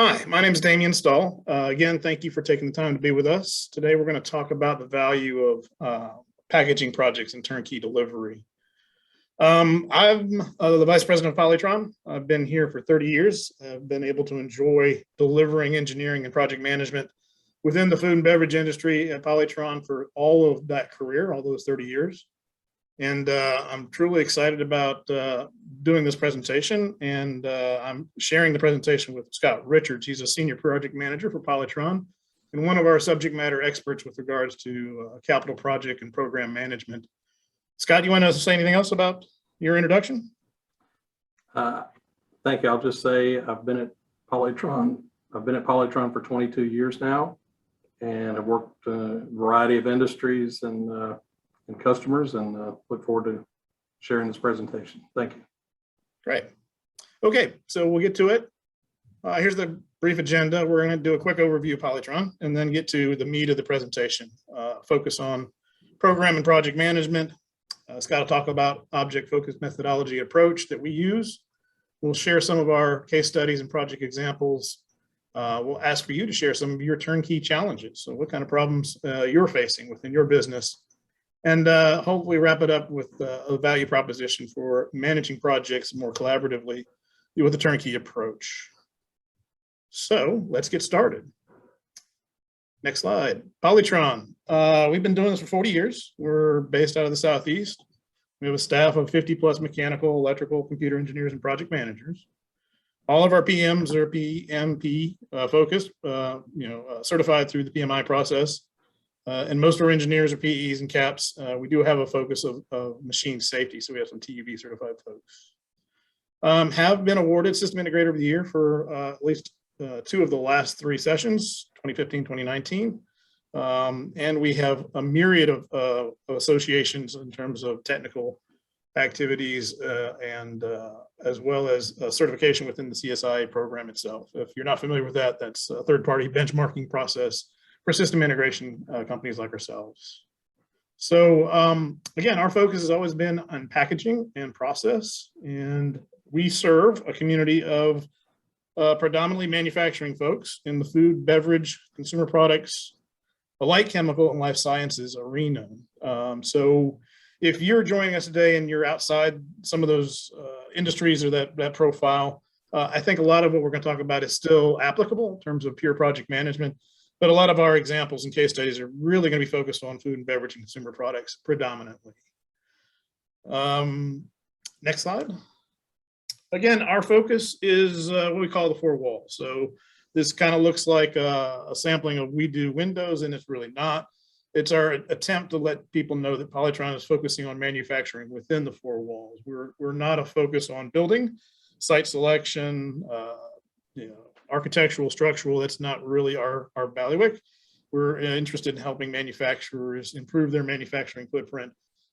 Hi, my name is Damian Stahl. Again, thank you for taking the time to be with us. Today, we're going to talk about the value of packaging projects and turnkey delivery. I'm the Vice President of Polytron. I've been here for 30 years. I've been able to enjoy delivering engineering and project management within the food and beverage industry at Polytron for all of that career, all those 30 years. And I'm truly excited about doing this presentation, and I'm sharing the presentation with Scott Richards. He's a senior project manager for Polytron and one of our subject matter experts with regards to capital project and program management. Scott, you want to say anything else about your introduction? Thank you. I'll just say I've been at Polytron. I've been at Polytron for 22 years now, and I've worked a variety of industries and customers, and look forward to sharing this presentation. Thank you. Great. Okay, so we'll get to it. Here's the brief agenda. We're going to do a quick overview of Polytron and then get to the meat of the presentation. Focus on program and project management. Scott will talk about object-focused methodology approach that we use. We'll share some of our case studies and project examples. We'll ask for you to share some of your turnkey challenges. So what kind of problems you're facing within your business. And hopefully wrap it up with a value proposition for managing projects more collaboratively with a turnkey approach. So let's get started. Next slide. Polytron. We've been doing this for 40 years. We're based out of the Southeast. We have a staff of 50 plus mechanical, electrical, computer engineers, and project managers. All of our PMs are PMP focused, certified through the PMI process. And most of our engineers are PEs and CAPs. We do have a focus of machine safety, so we have some TUV certified folks. Have been awarded System Integrator of the Year for at least 2 of the last 3 sessions, 2015, 2019. And we have a myriad of associations in terms of technical activities and as well as certification within the CSI program itself. If you're not familiar with that, that's a third-party benchmarking process for system integration companies like ourselves. So again, our focus has always been on packaging and process, and we serve a community of predominantly manufacturing folks in the food, beverage, consumer products, the light chemical and life sciences arena. So if you're joining us today and you're outside some of those industries or that profile, I think a lot of what we're going to talk about is still applicable in terms of pure project management. But a lot of our examples and case studies are really going to be focused on food and beverage and consumer products predominantly. Next slide. Again, our focus is what we call the 4 walls. So this kind of looks like a sampling of we do windows, and it's really not. It's our attempt to let people know that Polytron is focusing on manufacturing within the 4 walls. We're not a focus on building, site selection, architectural, structural. That's not really our bailiwick. We're interested in helping manufacturers improve their manufacturing footprint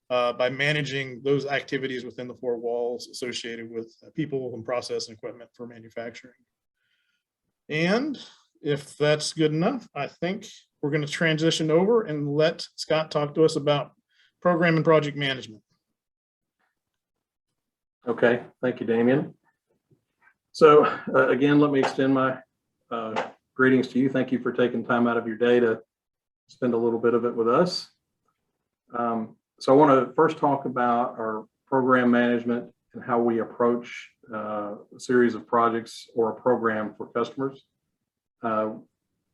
by managing those activities within the 4 walls associated with people and process and equipment for manufacturing. And if that's good enough, I think we're going to transition over and let Scott talk to us about program and project management. Okay, thank you, Damian. So again, let me extend my greetings to you. Thank you for taking time out of your day to spend a little bit of it with us. So I want to first talk about our program management and how we approach a series of projects or a program for customers.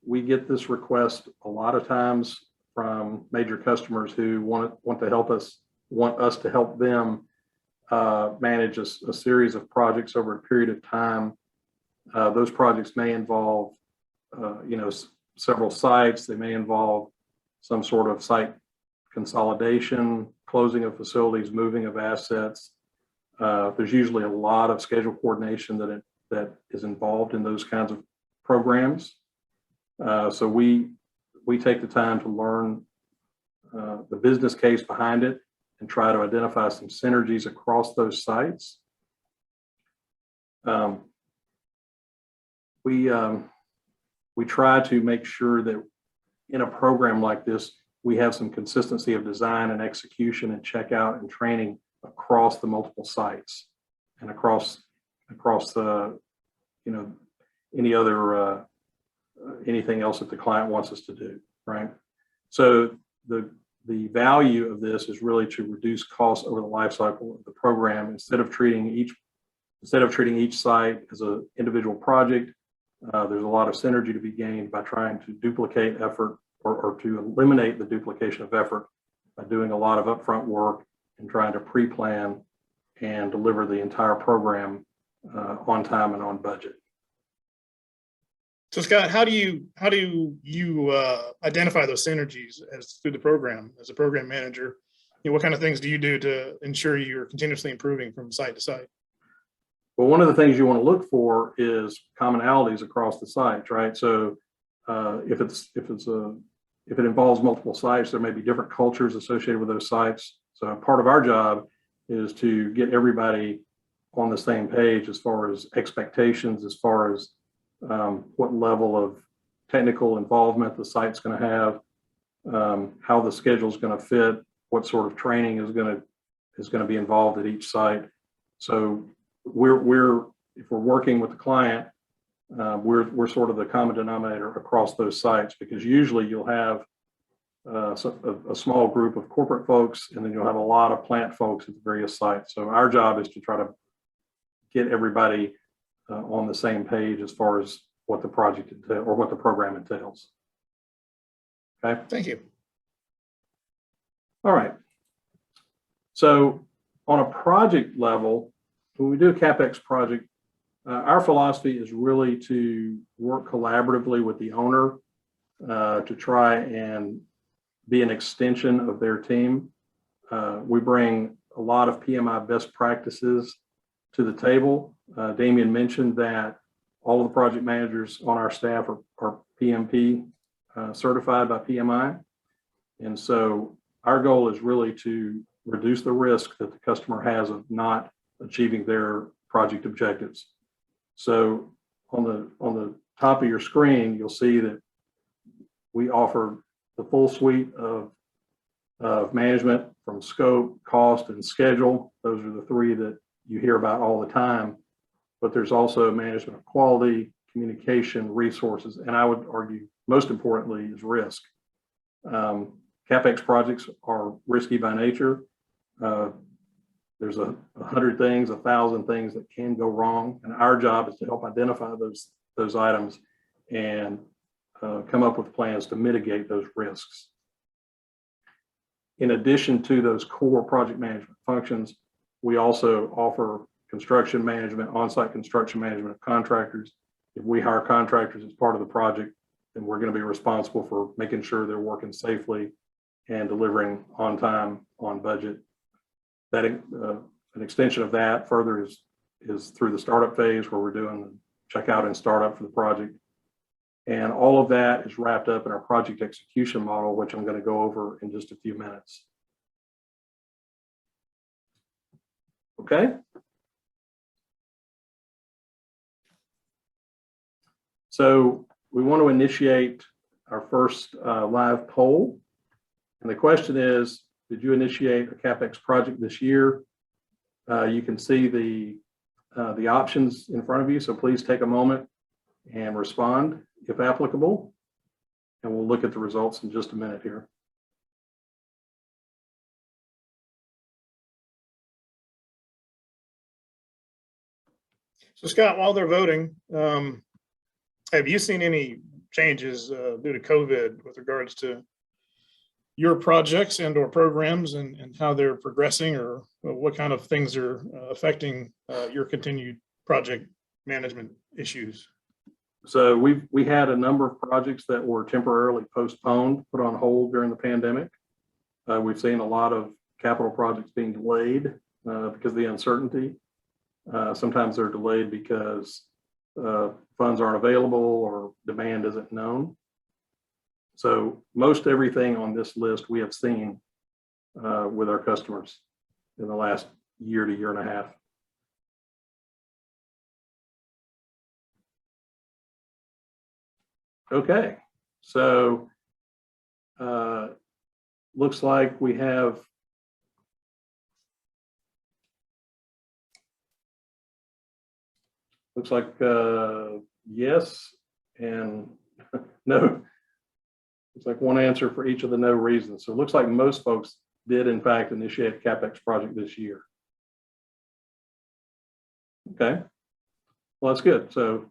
We get this request a lot of times from major customers who want us to help them manage a series of projects over a period of time. Those projects may involve, several sites. They may involve some sort of site consolidation, closing of facilities, moving of assets. There's usually a lot of schedule coordination that is involved in those kinds of programs. So we take the time to learn the business case behind it and try to identify some synergies across those sites. We try to make sure that in a program like this, we have some consistency of design and execution and checkout and training across the multiple sites and across the, any other anything else that the client wants us to do, right? So the value of this is really to reduce costs over the life cycle of the program. Instead of treating each site as an individual project, there's a lot of synergy to be gained by trying to duplicate effort or to eliminate the duplication of effort by doing a lot of upfront work and trying to pre-plan and deliver the entire program on time and on budget. So Scott, how do you identify those synergies as through the program as a program manager? What kind of things do you do to ensure you're continuously improving from site to site? Well, one of the things you want to look for is commonalities across the sites, right? So if it involves multiple sites, there may be different cultures associated with those sites. So part of our job is to get everybody on the same page as far as expectations, as far as what level of technical involvement the site's going to have, how the schedule is going to fit, what sort of training is going to be involved at each site. So if we're working with the client, we're sort of the common denominator across those sites, because usually you'll have a small group of corporate folks, and then you'll have a lot of plant folks at the various sites. So our job is to try to get everybody on the same page as far as what the project entails or what the program entails. Okay. Thank you. All right. So on a project level, when we do a CAPEX project, our philosophy is really to work collaboratively with the owner to try and be an extension of their team. We bring a lot of PMI best practices to the table. Damian mentioned that all of the project managers on our staff are PMP certified by PMI. And so our goal is really to reduce the risk that the customer has of not achieving their project objectives. So on the top of your screen, you'll see that we offer the full suite of management, from scope, cost, and schedule. Those are the three that you hear about all the time. But there's also management of quality, communication, resources, and I would argue most importantly is risk. CAPEX projects are risky by nature. There's 100 things, 1,000 things that can go wrong, and our job is to help identify those items and come up with plans to mitigate those risks. In addition to those core project management functions, we also offer construction management, on-site construction management of contractors. If we hire contractors as part of the project, then we're going to be responsible for making sure they're working safely and delivering on time, on budget. That an extension of that further is through the startup phase, where we're doing the checkout and startup for the project. And all of that is wrapped up in our project execution model, which I'm going to go over in just a few minutes. Okay. So we want to initiate our first live poll. And the question is, did you initiate a CAPEX project this year? You can see the options in front of you, so please take a moment and respond if applicable. And we'll look at the results in just a minute here. So Scott, while they're voting, have you seen any changes due to COVID with regards to your projects and or programs and how they're progressing, or what kind of things are affecting your continued project management issues? So we had a number of projects that were temporarily postponed, put on hold during the pandemic. We've seen a lot of capital projects being delayed because of the uncertainty. Sometimes they're delayed because funds aren't available or demand isn't known. So most everything on this list we have seen with our customers in the last year to year and a half. Okay, so looks like we have yes and no. It's like one answer for each of the no reasons. So it looks like most folks did in fact initiate a CAPEX project this year. Okay, well, that's good. So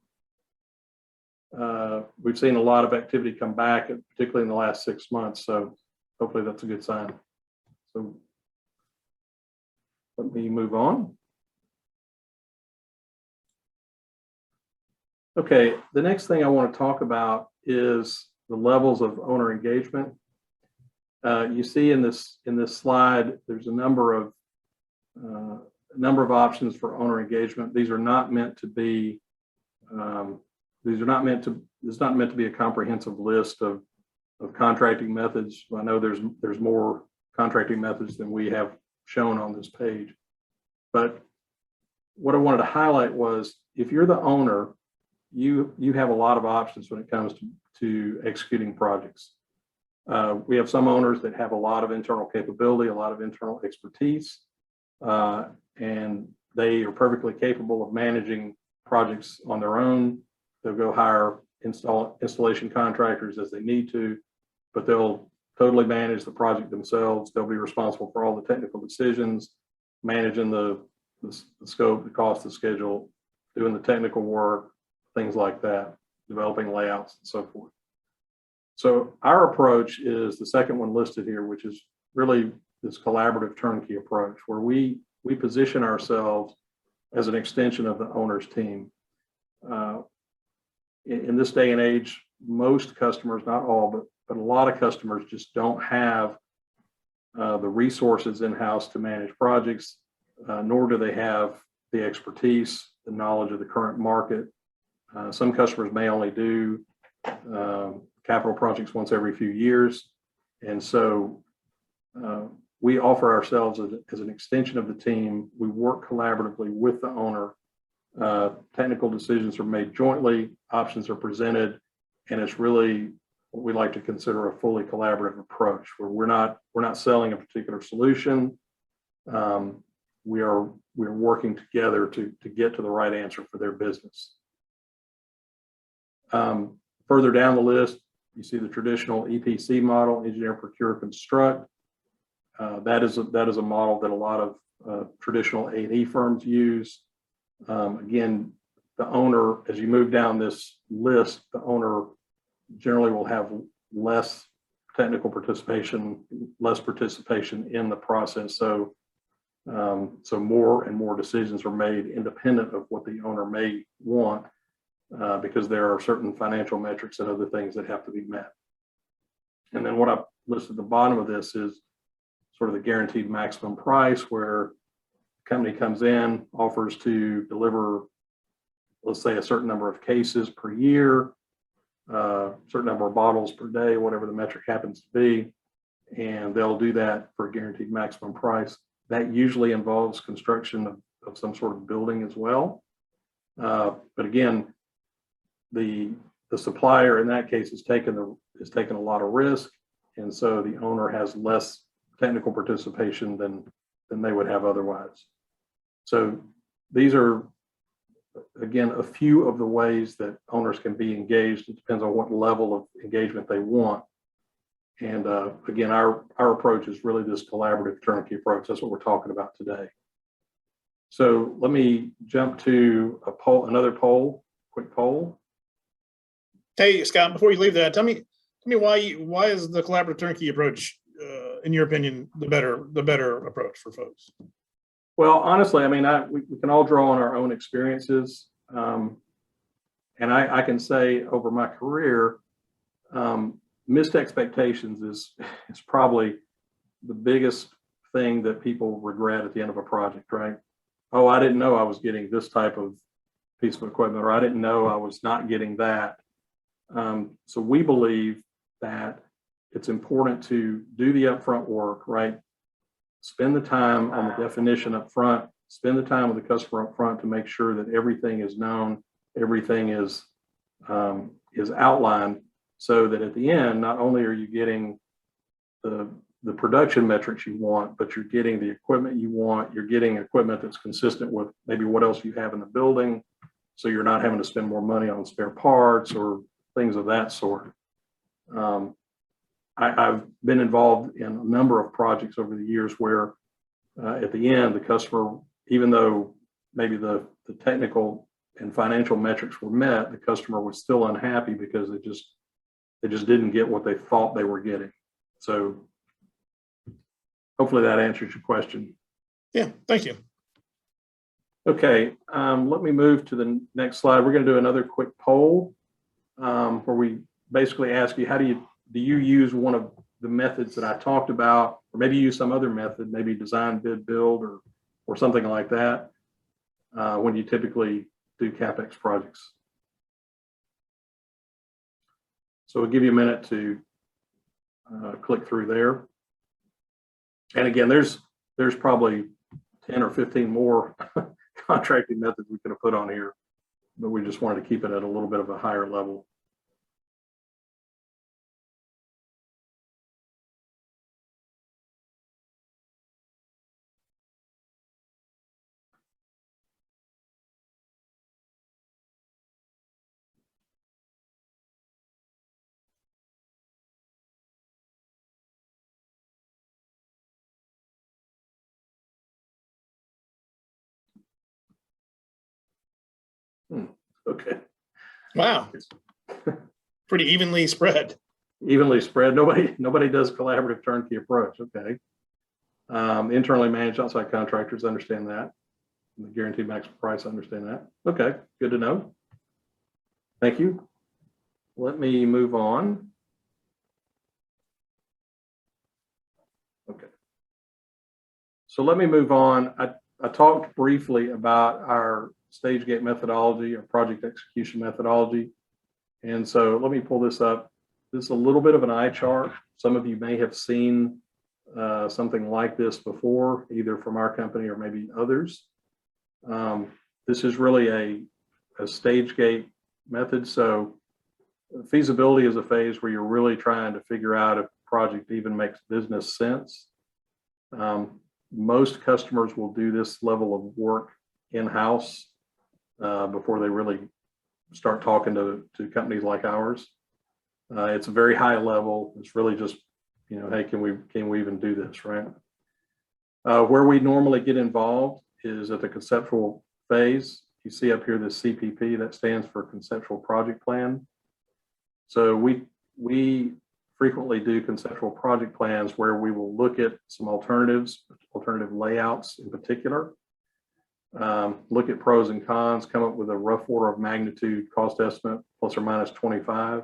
we've seen a lot of activity come back, particularly in the last 6 months. So hopefully that's a good sign. So let me move on. Okay, the next thing I want to talk about is the levels of owner engagement. You see in this slide, there's a number of options for owner engagement. These are not meant to be. It's not meant to be a comprehensive list of contracting methods. I know there's more contracting methods than we have shown on this page. But what I wanted to highlight was, if you're the owner, you have a lot of options when it comes to executing projects. We have some owners that have a lot of internal capability, a lot of internal expertise, and they are perfectly capable of managing projects on their own. They'll go hire installation contractors as they need to, but they'll totally manage the project themselves. They'll be responsible for all the technical decisions, managing the scope, the cost, the schedule, doing the technical work, things like that, developing layouts and so forth. So our approach is the second one listed here, which is really this collaborative turnkey approach, where we position ourselves as an extension of the owner's team. In this day and age, most customers, not all, but a lot of customers just don't have the resources in-house to manage projects, nor do they have the expertise, the knowledge of the current market. Some customers may only do capital projects once every few years. And so we offer ourselves as an extension of the team. We work collaboratively with the owner. Technical decisions are made jointly, options are presented, and it's really what we like to consider a fully collaborative approach, where we're not selling a particular solution. We are working together to get to the right answer for their business. Further down the list, you see the traditional EPC model, engineer, procure, construct. That is a model that a lot of traditional A&E firms use. Again, the owner, as you move down this list, the owner generally will have less technical participation, less participation in the process. So more and more decisions are made independent of what the owner may want, because there are certain financial metrics and other things that have to be met. And then what I've listed at the bottom of this is sort of the guaranteed maximum price, where the company comes in, offers to deliver, let's say, a certain number of cases per year, certain number of bottles per day, whatever the metric happens to be, and they'll do that for a guaranteed maximum price. That usually involves construction of some sort of building as well. But again, the supplier in that case has taken a lot of risk, and so the owner has less technical participation than they would have otherwise. So these are, again, a few of the ways that owners can be engaged. It depends on what level of engagement they want. And again, our approach is really this collaborative turnkey approach. That's what we're talking about today. So let me jump to another poll, quick poll. Hey, Scott, before you leave that, tell me why is the collaborative turnkey approach, in your opinion, the better approach for folks? Well, honestly, I mean, we can all draw on our own experiences. And I can say over my career, missed expectations is probably the biggest thing that people regret at the end of a project, right? Oh, I didn't know I was getting this type of piece of equipment, or I didn't know I was not getting that. So we believe that it's important to do the upfront work, right? Spend the time on the definition up front, spend the time with the customer up front to make sure that everything is known, everything is outlined, so that at the end, not only are you getting the production metrics you want, but you're getting the equipment you want, you're getting equipment that's consistent with maybe what else you have in the building, so you're not having to spend more money on spare parts or things of that sort. I've been involved in a number of projects over the years where at the end, the customer, even though maybe the technical and financial metrics were met, the customer was still unhappy because they just didn't get what they thought they were getting. So hopefully that answers your question. Yeah, thank you. Okay, let me move to the next slide. We're going to do another quick poll where we basically ask you, do you use one of the methods that I talked about, or maybe use some other method, maybe design, bid, build, or something like that when you typically do CAPEX projects. So we'll give you a minute to click through there. And again, there's probably 10 or 15 more contracting methods we could have put on here, but we just wanted to keep it at a little bit of a higher level. Okay. Wow. Pretty evenly spread. Evenly spread. Nobody does collaborative turnkey approach. Okay. Internally managed outside contractors understand that. The guaranteed maximum price understand that. Okay, good to know. Thank you. Let me move on. Okay. So let me move on. I talked briefly about our stage gate methodology or project execution methodology. And so let me pull this up. This is a little bit of an eye chart. Some of you may have seen something like this before, either from our company or maybe others. This is really a stage gate method. So feasibility is a phase where you're really trying to figure out if a project even makes business sense. Most customers will do this level of work in-house before they really start talking to companies like ours. It's a very high level. It's really just, hey, can we even do this, right? Where we normally get involved is at the conceptual phase. You see up here the CPP, that stands for Conceptual Project Plan. So we frequently do conceptual project plans where we will look at some alternatives, alternative layouts in particular, look at pros and cons, come up with a rough order of magnitude cost estimate, plus or minus 25,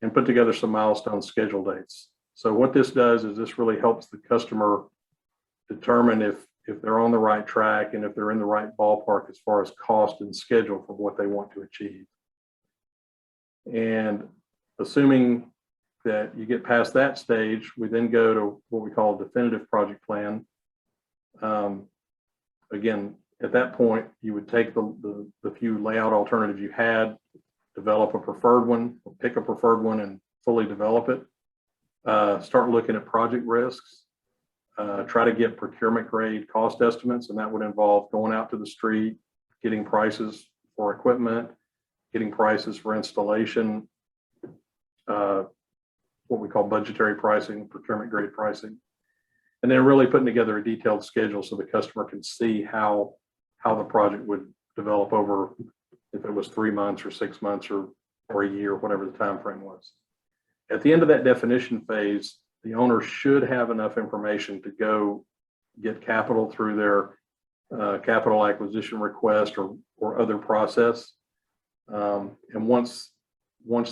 and put together some milestone schedule dates. So what this does is this really helps the customer determine if they're on the right track and if they're in the right ballpark as far as cost and schedule for what they want to achieve. And assuming that you get past that stage, we then go to what we call a definitive project plan. Again, at that point, you would take the few layout alternatives you had, develop a preferred one, pick a preferred one and fully develop it. Start looking at project risks, try to get procurement grade cost estimates, and that would involve going out to the street, getting prices for equipment, getting prices for installation, what we call budgetary pricing, procurement grade pricing, and then really putting together a detailed schedule so the customer can see how the project would develop over, if it was 3 months or 6 months or a year, whatever the time frame was. At the end of that definition phase, the owner should have enough information to go get capital through their capital acquisition request or other process. And once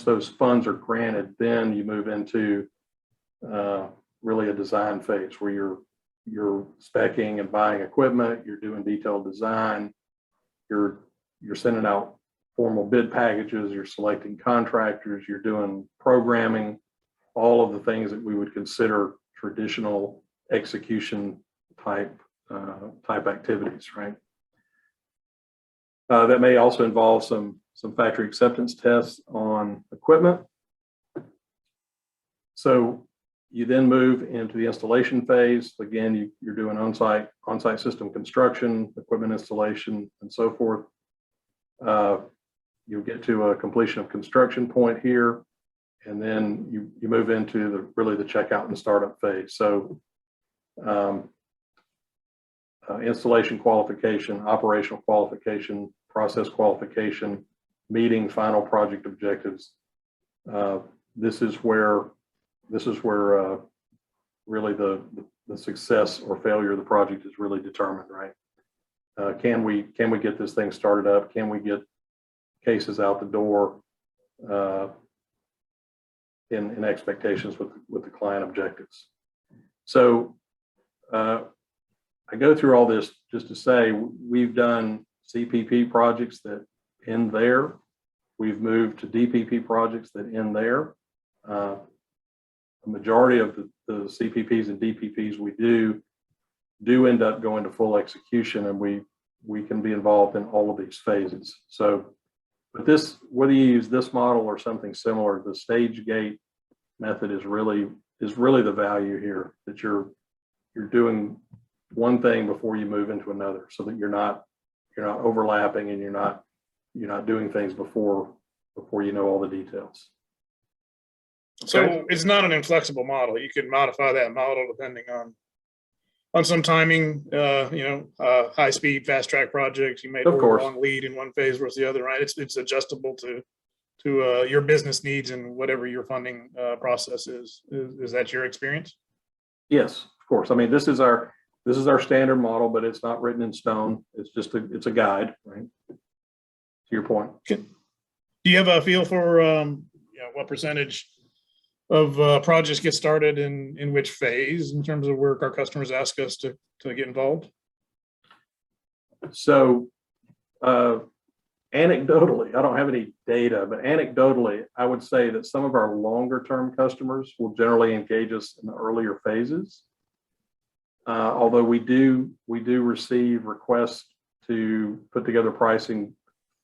those funds are granted, then you move into really a design phase where you're speccing and buying equipment, you're doing detailed design, you're sending out formal bid packages, you're selecting contractors, you're doing programming, all of the things that we would consider traditional execution type activities, right? That may also involve some factory acceptance tests on equipment. So you then move into the installation phase. Again, you're doing on-site system construction, equipment installation, and so forth. You'll get to a completion of construction point here, and then you move into really the checkout and startup phase. So installation qualification, operational qualification, process qualification, meeting final project objectives. This is where really the success or failure of the project is really determined, right? Can we get this thing started up? Can we get cases out the door in expectations with the client objectives? So I go through all this just to say we've done CPP projects that end there. We've moved to DPP projects that end there. A majority of the CPPs and DPPs we do end up going to full execution, and we can be involved in all of these phases. So, but this, whether you use this model or something similar, the stage gate method is really the value here, that you're doing one thing before you move into another, so that you're not overlapping, and you're not doing things before you know all the details. So Okay. it's not an inflexible model. You can modify that model depending on some timing, high speed, fast track projects. You may Of course. long lead in one phase versus the other, right? It's adjustable to your business needs and whatever your funding process is. Is that your experience? Yes, of course. I mean, this is our standard model, but it's not written in stone. It's just it's a guide, right? To your point. Do you have a feel for what percentage of projects get started in which phase in terms of work our customers ask us to get involved? So anecdotally, I don't have any data, but anecdotally, I would say that some of our longer term customers will generally engage us in the earlier phases. Although we do receive requests to put together pricing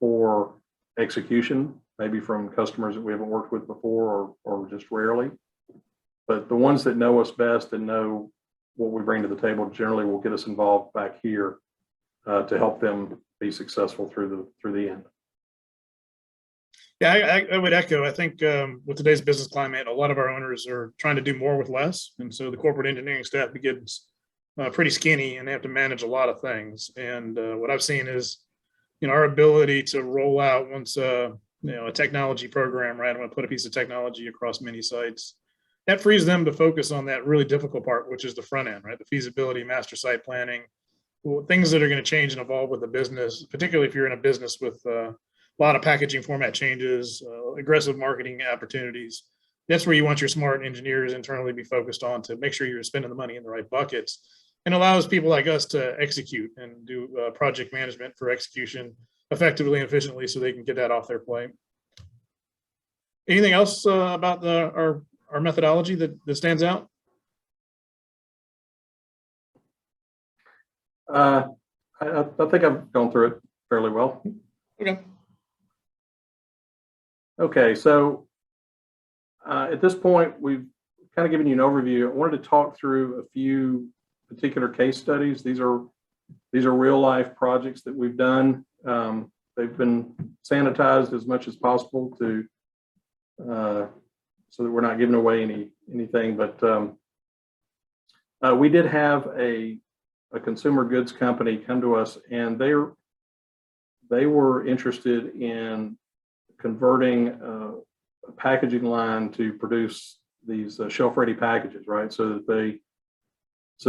for execution, maybe from customers that we haven't worked with before or just rarely. But the ones that know us best and know what we bring to the table generally will get us involved back here to help them be successful through the end. Yeah, I would echo. I think with today's business climate, a lot of our owners are trying to do more with less. And so the corporate engineering staff begins pretty skinny, and they have to manage a lot of things. And what I've seen is, our ability to roll out once a technology program, right? I'm going to put a piece of technology across many sites. That frees them to focus on that really difficult part, which is the front end, right? The feasibility, master site planning, things that are going to change and evolve with the business, particularly if you're in a business with a lot of packaging format changes, aggressive marketing opportunities. That's where you want your smart engineers internally to be focused on, to make sure you're spending the money in the right buckets, and allows people like us to execute and do project management for execution effectively and efficiently, so they can get that off their plate. Anything else about our methodology that stands out? I think I've gone through it fairly well. Okay. Okay, so at this point, we've kind of given you an overview. I wanted to talk through a few particular case studies. These are real life projects that we've done. They've been sanitized as much as possible to so that we're not giving away anything. But we did have a consumer goods company come to us, and they were interested in converting a packaging line to produce these shelf-ready packages, right? So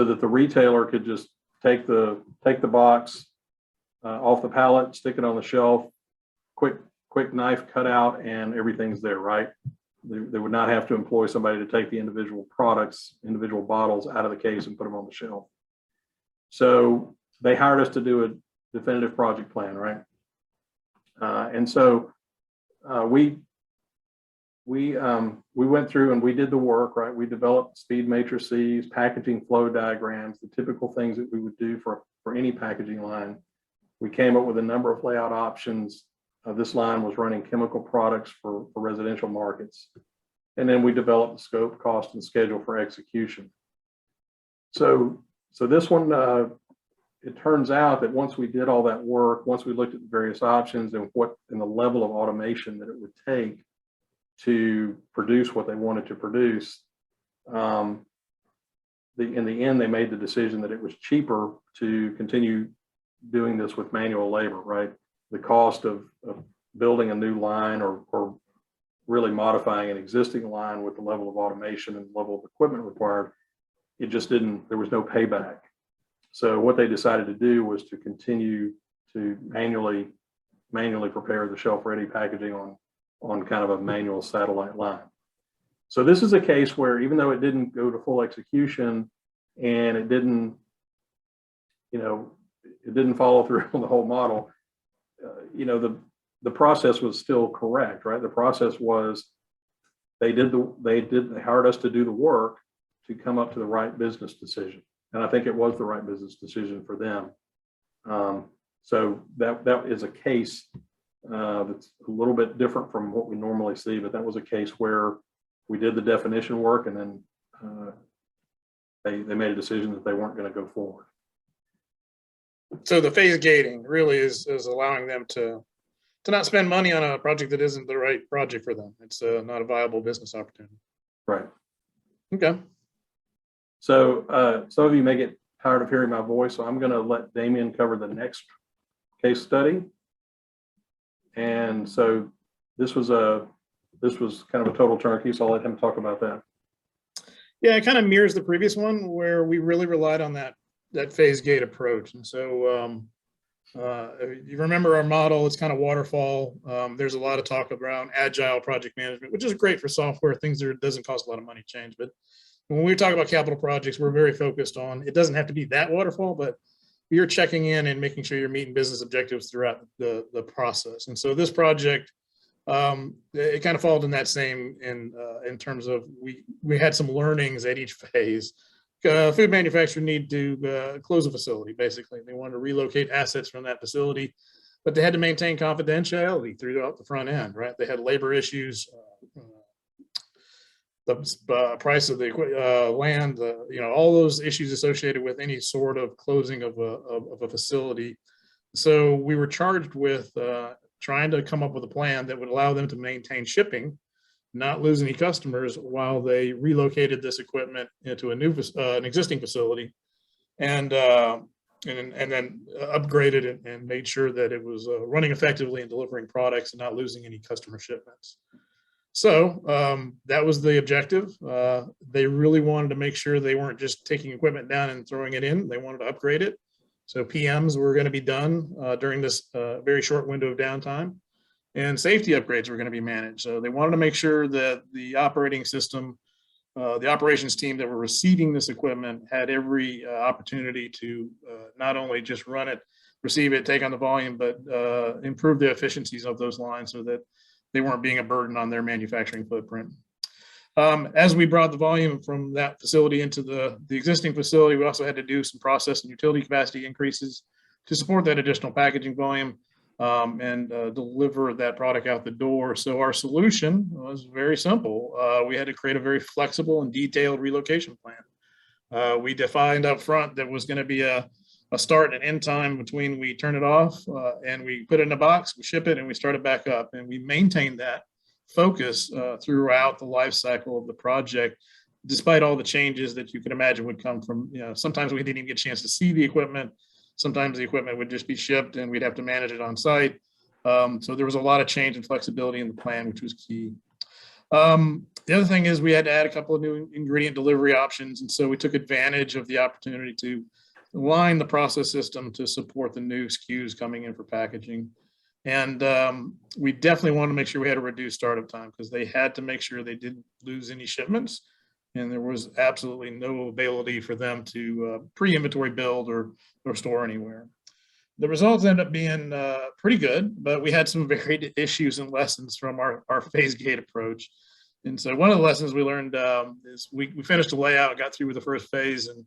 that the retailer could just take the box off the pallet, stick it on the shelf, quick knife cut out, and everything's there, right? They would not have to employ somebody to take the individual bottles out of the case and put them on the shelf. So they hired us to do a definitive project plan, right? And so we went through and we did the work, right? We developed speed matrices, packaging flow diagrams, the typical things that we would do for any packaging line. We came up with a number of layout options. This line was running chemical products for residential markets. And then we developed the scope, cost, and schedule for execution. So this one it turns out that once we did all that work, once we looked at the various options and the level of automation that it would take to produce what they wanted to produce, in the end, they made the decision that it was cheaper to continue doing this with manual labor, right? The cost of building a new line or really modifying an existing line with the level of automation and level of equipment required, there was no payback. So what they decided to do was to continue to manually prepare the shelf-ready packaging on kind of a manual satellite line. So this is a case where, even though it didn't go to full execution and it didn't follow through on the whole model, the process was still correct, right? The process was they hired us to do the work to come up to the right business decision. And I think it was the right business decision for them. So that is a case that's a little bit different from what we normally see, but that was a case where we did the definition work, and then they made a decision that they weren't going to go forward. So the phase gating really is allowing them to not spend money on a project that isn't the right project for them. It's not a viable business opportunity. Right. Okay. So some of you may get tired of hearing my voice, so I'm going to let Damian cover the next case study. And so this was kind of a total turnkey, so I'll let him talk about that. Yeah, it kind of mirrors the previous one where we really relied on that phase gate approach. And so you remember our model, it's kind of waterfall. There's a lot of talk around agile project management, which is great for software, things that doesn't cost a lot of money to change. But when we talk about capital projects, we're very focused on, it doesn't have to be that waterfall, but you're checking in and making sure you're meeting business objectives throughout the process. And so this project, it kind of followed in that same in terms of we had some learnings at each phase. Food manufacturer need to close a facility. Basically, they wanted to relocate assets from that facility, but they had to maintain confidentiality throughout the front end. Right? They had labor issues, the price of the land, all those issues associated with any sort of closing of a facility. So we were charged with trying to come up with a plan that would allow them to maintain shipping, not lose any customers while they relocated this equipment into an existing facility, and then upgraded it and made sure that it was running effectively and delivering products and not losing any customer shipments. So that was the objective. They really wanted to make sure they weren't just taking equipment down and throwing it in. They wanted to upgrade it. So PMs were going to be done during this very short window of downtime, and safety upgrades were going to be managed. So they wanted to make sure that the operating system, the operations team that were receiving this equipment had every opportunity to not only just run it, receive it, take on the volume, but improve the efficiencies of those lines so that they weren't being a burden on their manufacturing footprint. As we brought the volume from that facility into the existing facility, we also had to do some process and utility capacity increases to support that additional packaging volume and deliver that product out the door. So our solution was very simple. We had to create a very flexible and detailed relocation plan. We defined up front that was going to be a start and end time between we turn it off and we put it in a box, we ship it, and we start it back up. And we maintained that focus throughout the life cycle of the project, despite all the changes that you can imagine would come from, sometimes we didn't even get a chance to see the equipment. Sometimes the equipment would just be shipped and we'd have to manage it on site. So there was a lot of change and flexibility in the plan, which was key. The other thing is we had to add a couple of new ingredient delivery options. And so we took advantage of the opportunity to align the process system to support the new SKUs coming in for packaging. And we definitely wanted to make sure we had a reduced startup time because they had to make sure they didn't lose any shipments. And there was absolutely no ability for them to pre-inventory build or store anywhere. The results ended up being pretty good, but we had some varied issues and lessons from our phase gate approach. And so one of the lessons we learned is we finished the layout, got through with the first phase, and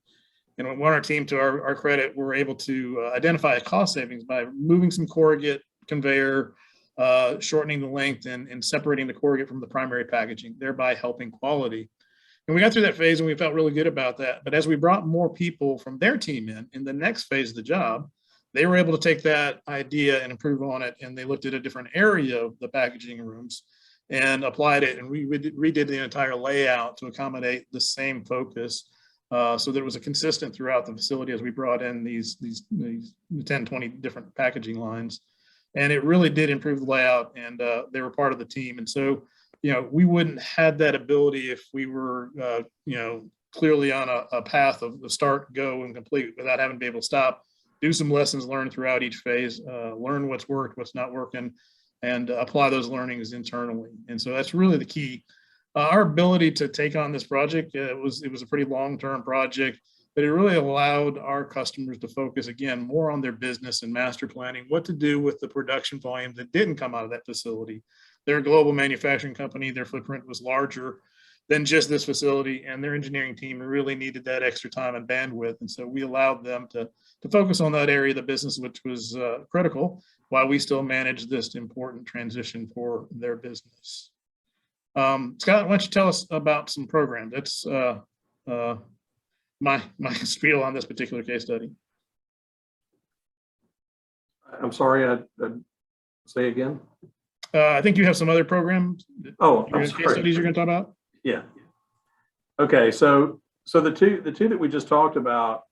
on our team, to our credit, were able to identify a cost savings by moving some corrugate conveyor, shortening the length and separating the corrugate from the primary packaging, thereby helping quality. And we got through that phase and we felt really good about that. But as we brought more people from their team in the next phase of the job, they were able to take that idea and improve on it. And they looked at a different area of the packaging rooms and applied it. And we redid the entire layout to accommodate the same focus. So that it was a consistent throughout the facility as we brought in these 10, 20 different packaging lines. And it really did improve the layout, and they were part of the team. And so, we wouldn't have that ability if we were, clearly on a path of the start, go, and complete without having to be able to stop, do some lessons learned throughout each phase, learn what's worked, what's not working, and apply those learnings internally. And so that's really the key. Our ability to take on this project, it was a pretty long-term project, but it really allowed our customers to focus again more on their business and master planning, what to do with the production volume that didn't come out of that facility. They're a global manufacturing company. Their footprint was larger than just this facility, and their engineering team really needed that extra time and bandwidth. And so we allowed them to focus on that area of the business, which was critical, while we still managed this important transition for their business. Scott, why don't you tell us about some programs? That's my spiel on this particular case study. I'm sorry, I say again. I think you have some other programs. Case studies you're going to talk about. Yeah. Okay. So the two that we just talked about,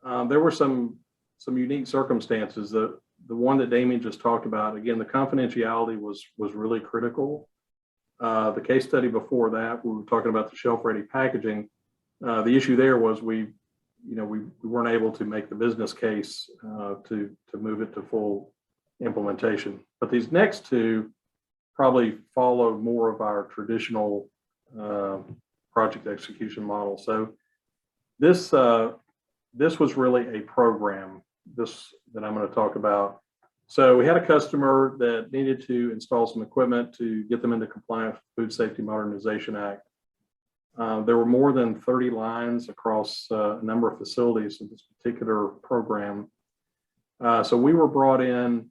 there were some unique circumstances. The one that Damian just talked about, again, the confidentiality was really critical. The case study before that, we were talking about the shelf-ready packaging. The issue there was we weren't able to make the business case to move it to full implementation. But these next two probably follow more of our traditional project execution model. So this was really a program, that I'm going to talk about. So we had a customer that needed to install some equipment to get them into compliance with Food Safety Modernization Act. There were more than 30 lines across a number of facilities in this particular program. So we were brought in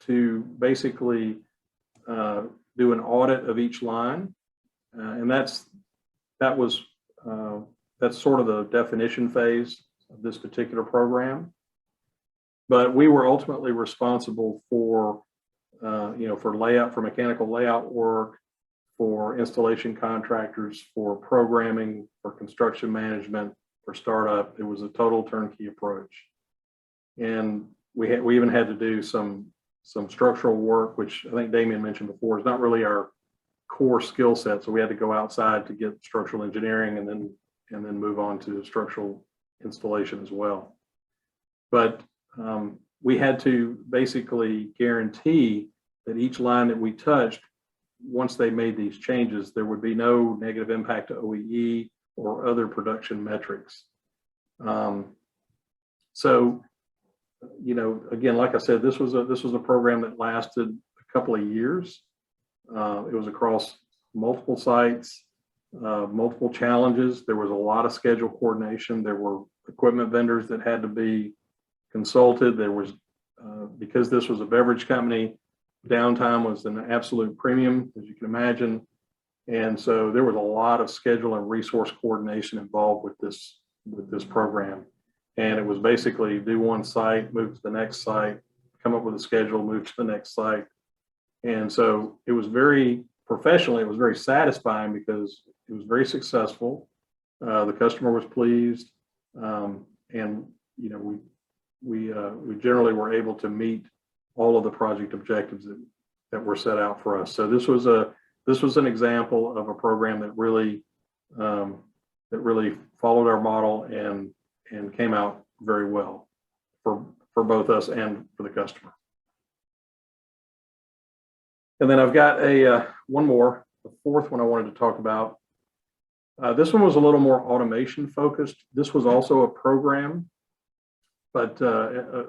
to basically do an audit of each line, and that's sort of the definition phase of this particular program. But we were ultimately responsible for for mechanical layout work, for installation contractors, for programming, for construction management, for startup. It was a total turnkey approach, and we even had to do some structural work, which I think Damian mentioned before is not really our core skill set. So we had to go outside to get structural engineering, and then move on to structural installation as well. But we had to basically guarantee that each line that we touched, once they made these changes, there would be no negative impact to OEE or other production metrics. So, again, like I said, this was a program that lasted a couple of years. It was across multiple sites, multiple challenges. There was a lot of schedule coordination. There were equipment vendors that had to be consulted. There was, because this was a beverage company, downtime was an absolute premium, as you can imagine. And so there was a lot of schedule and resource coordination involved with this program. And it was basically do one site, move to the next site, come up with a schedule, move to the next site. And so it was very professionally, it was very satisfying because it was very successful. The customer was pleased, and we generally were able to meet all of the project objectives that were set out for us. So this was an example of a program that really followed our model and came out very well for both us and for the customer. And then I've got the fourth one I wanted to talk about. This one was a little more automation focused. This was also a program, but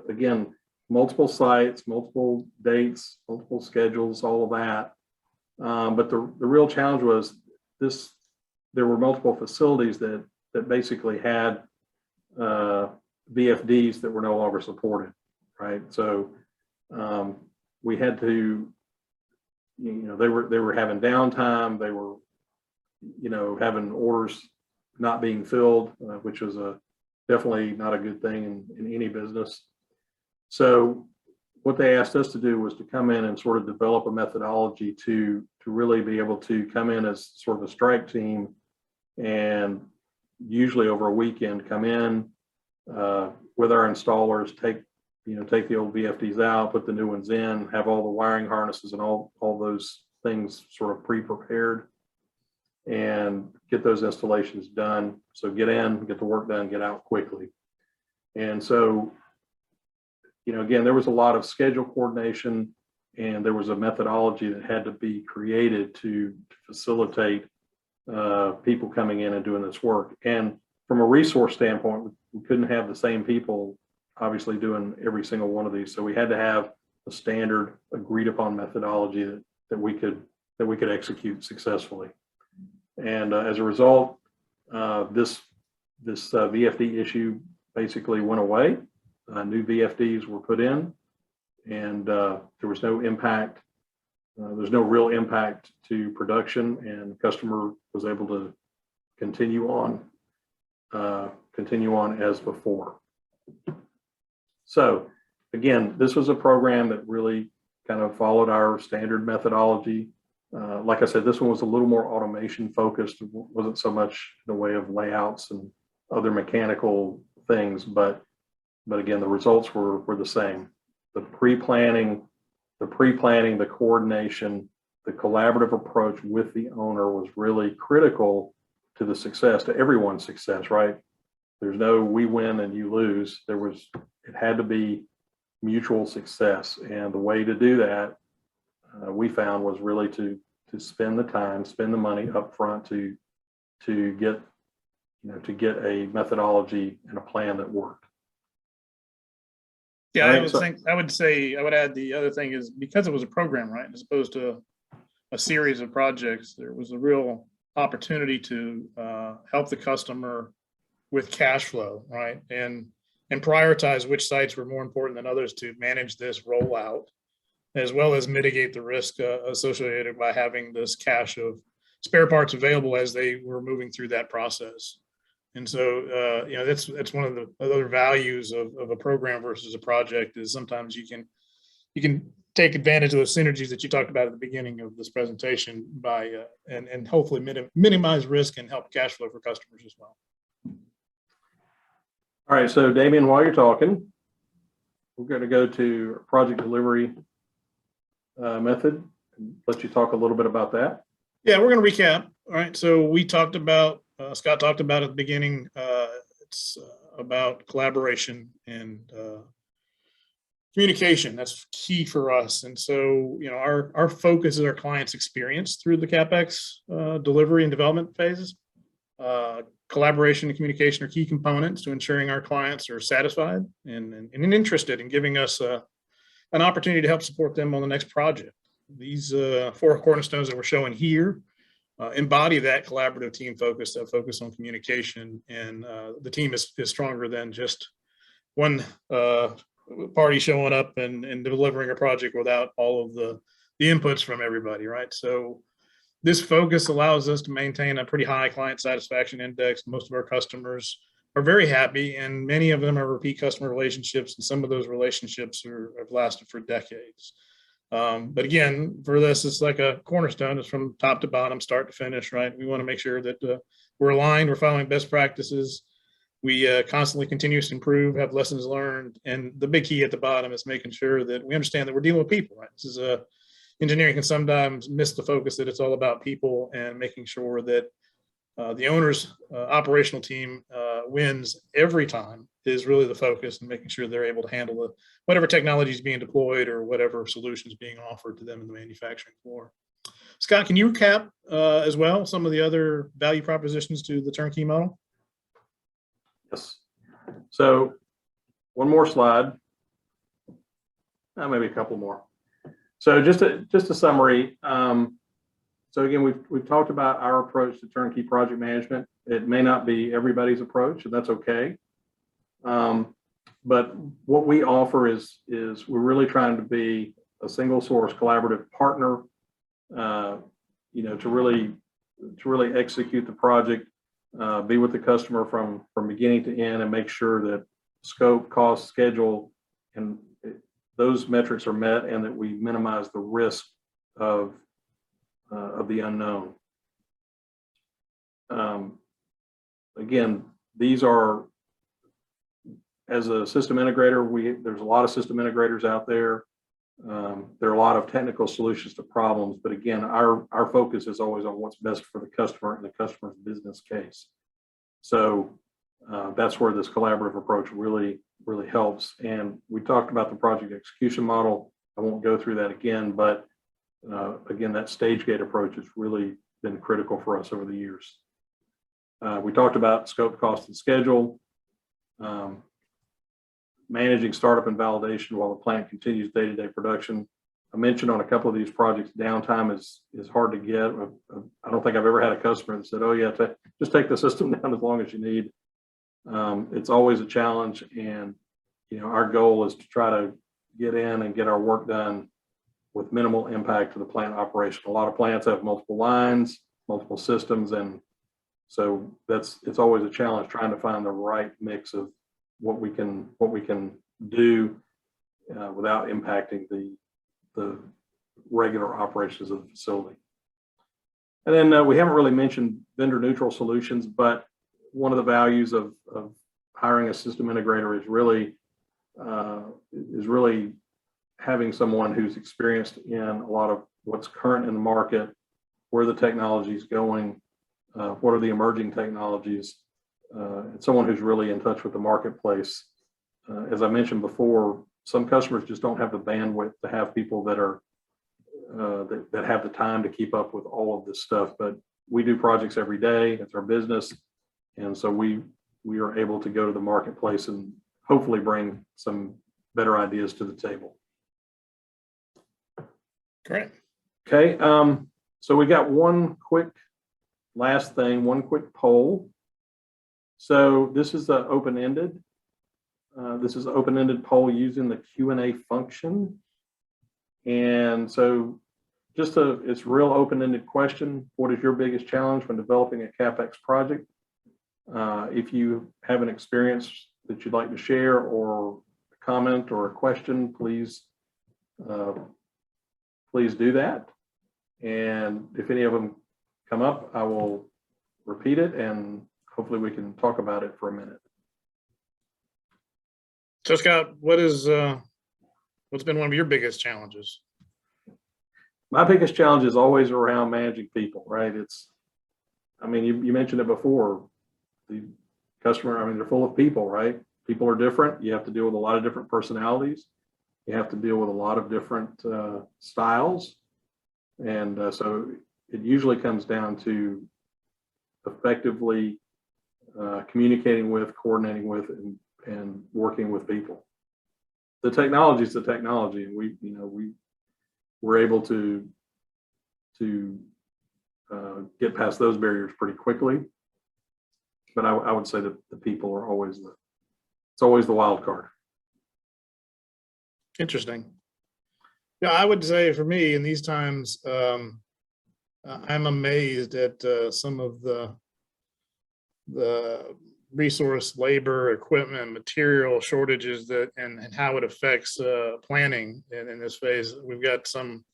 again, multiple sites, multiple dates, multiple schedules, all of that. But the real challenge was there were multiple facilities that basically had VFDs that were no longer supported, right? So we had to, they were having downtime. They were, having orders not being filled, which was definitely not a good thing in any business. So what they asked us to do was to come in and sort of develop a methodology to really be able to come in as sort of a strike team, and usually over a weekend come in with our installers, take the old VFDs out, put the new ones in, have all the wiring harnesses and all those things sort of pre-prepared, and get those installations done. So get in, get the work done, get out quickly. And so, again, there was a lot of schedule coordination, and there was a methodology that had to be created to facilitate people coming in and doing this work. And from a resource standpoint, we couldn't have the same people obviously doing every single one of these. So we had to have a standard agreed upon methodology that we could execute successfully. And as a result, this VFD issue basically went away. New VFDs were put in, and there was no impact. There's no real impact to production, and the customer was able to continue on as before. So again, this was a program that really kind of followed our standard methodology. Like I said, this one was a little more automation focused. It wasn't so much in the way of layouts and other mechanical things, but again, the results were the same. The pre-planning, the coordination, the collaborative approach with the owner was really critical to the success, to everyone's success, right? There's no we win and you lose. It had to be mutual success. And the way to do that, we found, was really to spend the time, spend the money up front to get a methodology and a plan that worked. Yeah, I would add the other thing is, because it was a program, right, as opposed to a series of projects, there was a real opportunity to help the customer with cash flow, right, and prioritize which sites were more important than others to manage this rollout, as well as mitigate the risk associated by having this cache of spare parts available as they were moving through that process. And so, that's one of the other values of a program versus a project, is sometimes you can take advantage of those synergies that you talked about at the beginning of this presentation by and hopefully minimize risk and help cash flow for customers as well. All right, so Damian, while you're talking, we're going to go to project delivery method and let you talk a little bit about that. Yeah, we're going to recap. All right, so we talked about, Scott talked about at the beginning, it's about collaboration and communication. That's key for us. And so, our focus is our client's experience through the CAPEX delivery and development phases. Collaboration and communication are key components to ensuring our clients are satisfied and interested in giving us an opportunity to help support them on the next project. These 4 cornerstones that we're showing here embody that collaborative team focus, that focus on communication, and the team is stronger than just one party showing up and delivering a project without all of the inputs from everybody, right? So this focus allows us to maintain a pretty high client satisfaction index. Most of our customers are very happy, and many of them are repeat customer relationships, and some of those relationships have lasted for decades. But again, for this, it's like a cornerstone. It's from top to bottom, start to finish, right? We want to make sure that we're aligned, we're following best practices. We constantly continuously improve, have lessons learned. And the big key at the bottom is making sure that we understand that we're dealing with people, right? This is engineering can sometimes miss the focus that it's all about people, and making sure that the owner's operational team wins every time is really the focus, and making sure they're able to handle whatever technology is being deployed or whatever solutions being offered to them in the manufacturing floor. Scott, can you recap as well some of the other value propositions to the turnkey model? Yes. So one more slide, maybe a couple more. So just a summary. So again, we've talked about our approach to turnkey project management. It may not be everybody's approach, and that's okay. But what we offer is we're really trying to be a single source collaborative partner, to really really execute the project, be with the customer from beginning to end, and make sure that scope, cost, schedule, and those metrics are met, and that we minimize the risk of the unknown. Again, these are, as a system integrator, there's a lot of system integrators out there. There are a lot of technical solutions to problems, but again, our focus is always on what's best for the customer and the customer's business case. So that's where this collaborative approach really helps. And we talked about the project execution model. I won't go through that again, but again, that stage gate approach has really been critical for us over the years. We talked about scope, cost, and schedule. Managing startup and validation while the plant continues day-to-day production. I mentioned on a couple of these projects, downtime is hard to get. I don't think I've ever had a customer that said, "Oh yeah, just take the system down as long as you need." It's always a challenge, and our goal is to try to get in and get our work done with minimal impact to the plant operation. A lot of plants have multiple lines, multiple systems, and so it's always a challenge trying to find the right mix of what we can do without impacting the regular operations of the facility. And then we haven't really mentioned vendor neutral solutions, but one of the values of hiring a system integrator is really having someone who's experienced in a lot of what's current in the market, where the technology is going, what are the emerging technologies, and someone who's really in touch with the marketplace. As I mentioned before, some customers just don't have the bandwidth to have people that are that have the time to keep up with all of this stuff. But we do projects every day. It's our business, and so we are able to go to the marketplace and hopefully bring some better ideas to the table. Great. Okay. So we got one quick poll. So this is the open-ended. This is an open-ended poll using the Q&A function. And so it's a real open-ended question. What is your biggest challenge when developing a CAPEX project? If you have an experience that you'd like to share, or a comment or a question, please do that. And if any of them come up, I will repeat it, and hopefully we can talk about it for a minute. So Scott, what's been one of your biggest challenges? My biggest challenge is always around managing people, right? You mentioned it before, the customer, they're full of people, right? People are different. You have to deal with a lot of different personalities. You have to deal with a lot of different styles. And so it usually comes down to effectively communicating with, coordinating with, and working with people. The technology is the technology, and we're able to get past those barriers pretty quickly. But I would say that the people are always the wild card. Interesting. Yeah, I would say for me in these times, I'm amazed at some of the resource, labor, equipment, material shortages and how it affects planning in this phase. We've got some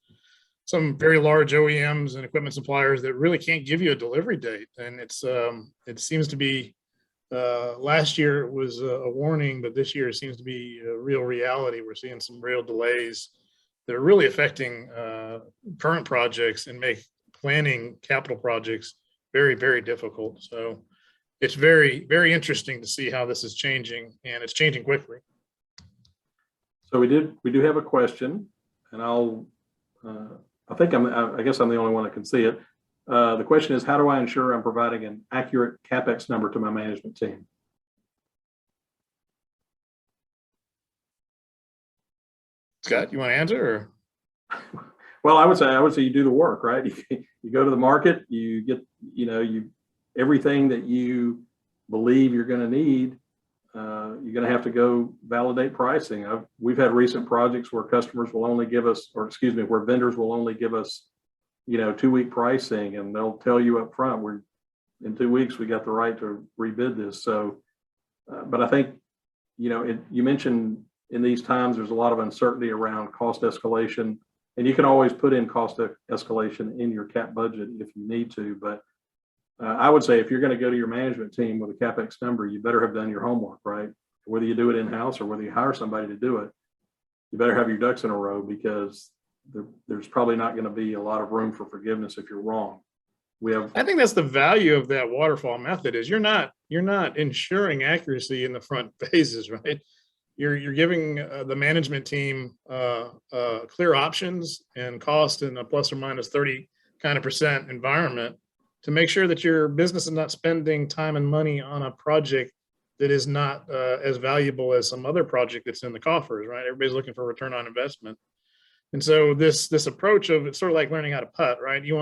very large OEMs and equipment suppliers that really can't give you a delivery date, and it seems to be last year it was a warning, but this year it seems to be a real reality. We're seeing some real delays that are really affecting current projects and make planning capital projects very, very difficult. So it's very, very interesting to see how this is changing, and it's changing quickly. So we do have a question, and I guess I'm the only one that can see it. The question is, how do I ensure I'm providing an accurate CAPEX number to my management team? Scott, you want to answer? Or? Well, I would say you do the work, right? You go to the market, you get, everything that you believe you're going to need. You're going to have to go validate pricing. We've had recent projects where customers will only give us, where vendors will only give us 2-week pricing, and they'll tell you up front, in 2 weeks, we got the right to rebid this. So, but I think, you mentioned in these times, there's a lot of uncertainty around cost escalation, and you can always put in cost escalation in your cap budget if you need to. But I would say if you're going to go to your management team with a CapEx number, you better have done your homework, right? Whether you do it in-house or whether you hire somebody to do it, you better have your ducks in a row, because there's probably not going to be a lot of room for forgiveness if you're wrong. I think that's the value of that waterfall method, is you're not ensuring accuracy in the front phases, right? You're giving the management team clear options and cost in a plus or minus 30% environment to make sure that your business is not spending time and money on a project that is not as valuable as some other project that's in the coffers, right? Everybody's looking for return on investment. And so this approach of, it's sort of like learning how to putt, right? You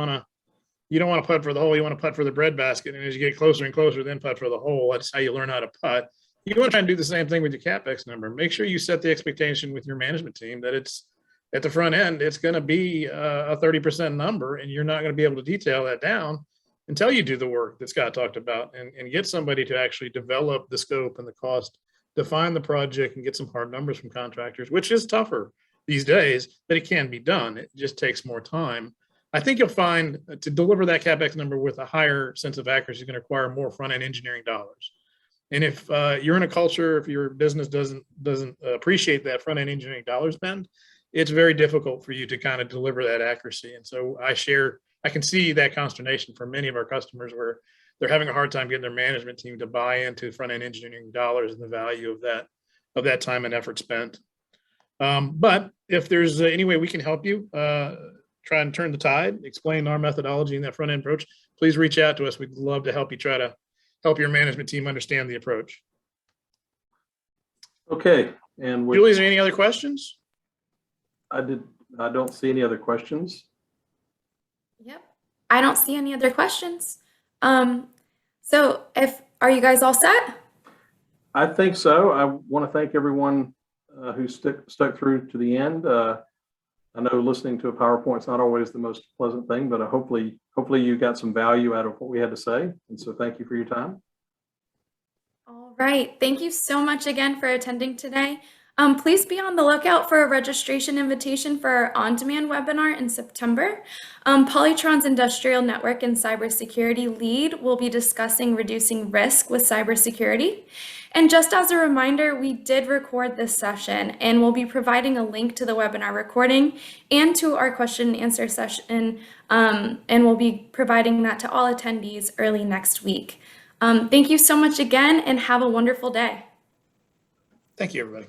don't want to putt for the hole, you want to putt for the breadbasket. And as you get closer and closer, then putt for the hole. That's how you learn how to putt. You want to try and do the same thing with your CapEx number. Make sure you set the expectation with your management team that it's at the front end, it's going to be a 30% number, and you're not going to be able to detail that down until you do the work that Scott talked about and get somebody to actually develop the scope and the cost, define the project, and get some hard numbers from contractors, which is tougher these days, but it can be done. It just takes more time. I think you'll find to deliver that CapEx number with a higher sense of accuracy is going to require more front-end engineering dollars. And if you're in a culture, if your business doesn't appreciate that front-end engineering dollar spend, it's very difficult for you to kind of deliver that accuracy. And so I can see that consternation for many of our customers, where they're having a hard time getting their management team to buy into front-end engineering dollars and the value of that time and effort spent. But if there's any way we can help you try and turn the tide, explain our methodology and that front-end approach, please reach out to us. We'd love to help you try to help your management team understand the approach. Okay. And Julie, is there any other questions? I don't see any other questions. Yep. I don't see any other questions. So are you guys all set? I think so. I want to thank everyone who stuck through to the end. I know listening to a PowerPoint is not always the most pleasant thing, but hopefully you got some value out of what we had to say. And so thank you for your time. All right. Thank you so much again for attending today. Please be on the lookout for a registration invitation for our on-demand webinar in September. Polytron's Industrial Network and Cybersecurity lead will be discussing reducing risk with cybersecurity. And just as a reminder, we did record this session, and we'll be providing a link to the webinar recording and to our question and answer session, and we'll be providing that to all attendees early next week. Thank you so much again, and have a wonderful day. Thank you, everybody.